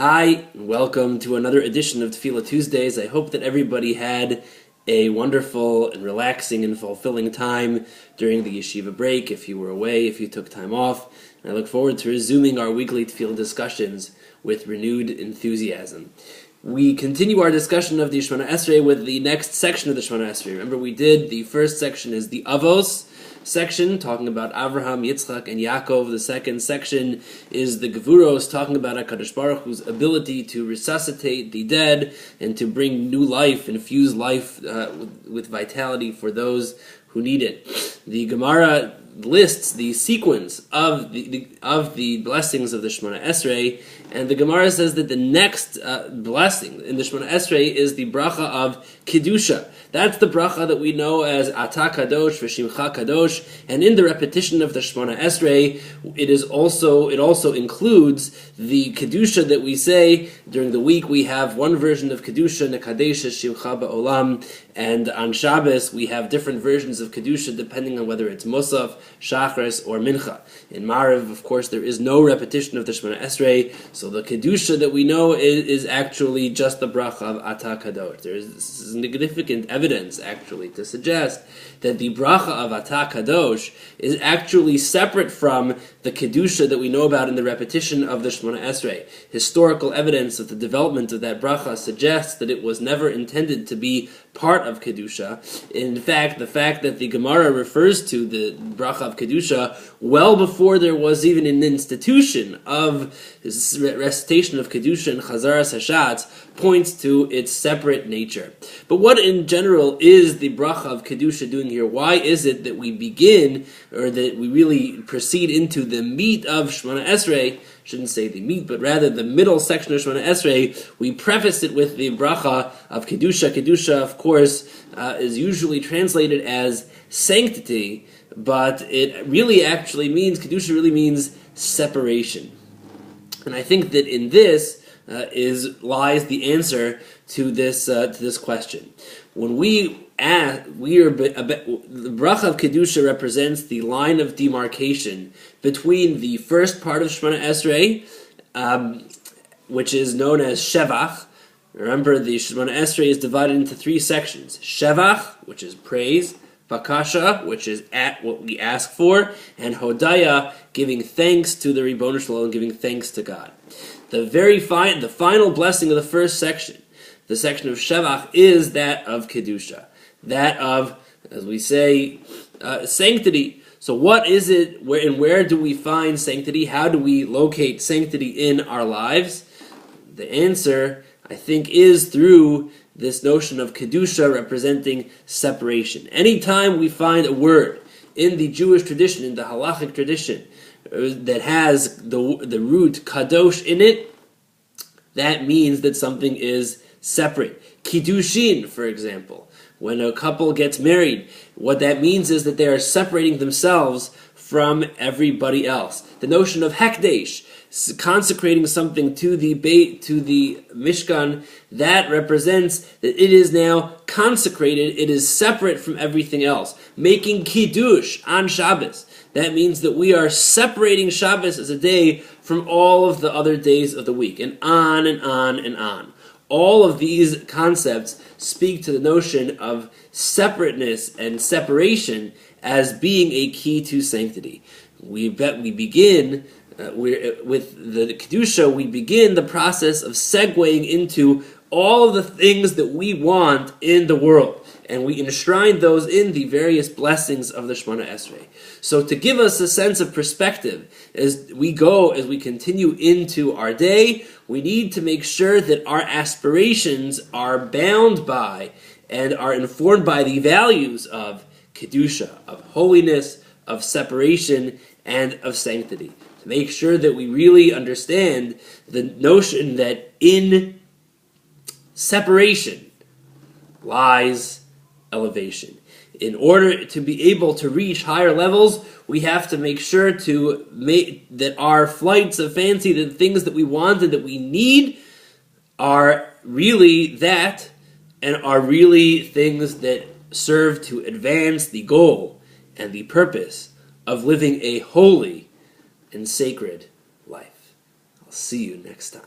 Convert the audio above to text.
Hi, and welcome to another edition of Tefilah Tuesdays. I hope that everybody had a wonderful and relaxing and fulfilling time during the yeshiva break, if you were away, if you took time off. And I look forward to resuming our weekly Tefilah discussions with renewed enthusiasm. We continue our discussion of the Shemoneh Esrei with the next section of the Shemoneh Esrei. Remember, we did the first section is the Avos section, talking about Avraham, Yitzchak, and Yaakov. The second section is the Gevuros, talking about HaKadosh Baruch Hu's ability to resuscitate the dead and to bring new life, infuse life with vitality for those who need it. The Gemara lists the sequence of the blessings of the Shemoneh Esrei, and the Gemara says that the next blessing in the Shemoneh Esrei is the bracha of Kedusha. That's the bracha that we know as Ata Kadosh v'Shimcha Kadosh, and in the repetition of the Shemoneh Esrei, it also includes the Kedusha that we say during the week. We have one version of Kedusha, Nekadesh Shimcha Ba'olam, and on Shabbos we have different versions of Kedusha depending on whether it's Musaf, Shachris, or Mincha. In Mariv, of course, there is no repetition of the Shemoneh Esrei, so the Kedusha that we know is actually just the bracha of Ata Kadosh. There is significant evidence, actually, to suggest that the bracha of Ata Kadosh is actually separate from the Kedusha that we know about in the repetition of the Shemoneh Esrei. Historical evidence of the development of that bracha suggests that it was never intended to be part of Kedusha. In fact, the fact that the Gemara refers to the bracha of Kedusha well before there was even an institution of recitation of Kedusha and Chazaras Hashatz points to its separate nature. But what in general is the bracha of Kedusha doing here? Why is it that we begin, or that we really proceed into the meat of Shemoneh Esrei? Shouldn't say the meat, but rather the middle section of Shemoneh Esrei. We preface it with the bracha of Kedusha. Kedusha, of course, is usually translated as sanctity, but it really actually means, Kedusha really means separation. And I think that in this lies the answer to this question. When the bracha of Kedusha represents the line of demarcation between the first part of Shemoneh Esrei, which is known as Shevach. Remember, the Shemoneh Esrei is divided into three sections: Shevach, which is praise; Bakasha, which is at what we ask for; and Hodaya, giving thanks to the Ribono Shel Olam, giving thanks to God. The final blessing of the first section, the section of Shevach, is that of Kedusha, that of, as we say, sanctity. So what is it, where do we find sanctity? How do we locate sanctity in our lives? The answer, I think, is through this notion of Kedusha representing separation. Anytime we find a word in the Jewish tradition, in the halachic tradition, that has the root kadosh in it, that means that something is separate. Kiddushin, for example, when a couple gets married, what that means is that they are separating themselves from everybody else. The notion of hekdesh, consecrating something to the Mishkan, that represents that it is now consecrated, it is separate from everything else. Making kiddush on Shabbos, that means that we are separating Shabbos as a day from all of the other days of the week, and on and on and on. All of these concepts speak to the notion of separateness and separation as being a key to sanctity. With the Kedusha, we begin the process of segueing into all of the things that we want in the world, and we enshrine those in the various blessings of the Shemoneh Esrei. So to give us a sense of perspective as we continue into our day, we need to make sure that our aspirations are bound by and are informed by the values of Kedusha, of holiness, of separation, and of sanctity. To make sure that we really understand the notion that in separation lies elevation. In order to be able to reach higher levels, we have to make sure that our flights of fancy, the things that we want and that we need, are really that, and are really things that serve to advance the goal and the purpose of living a holy and sacred life. I'll see you next time.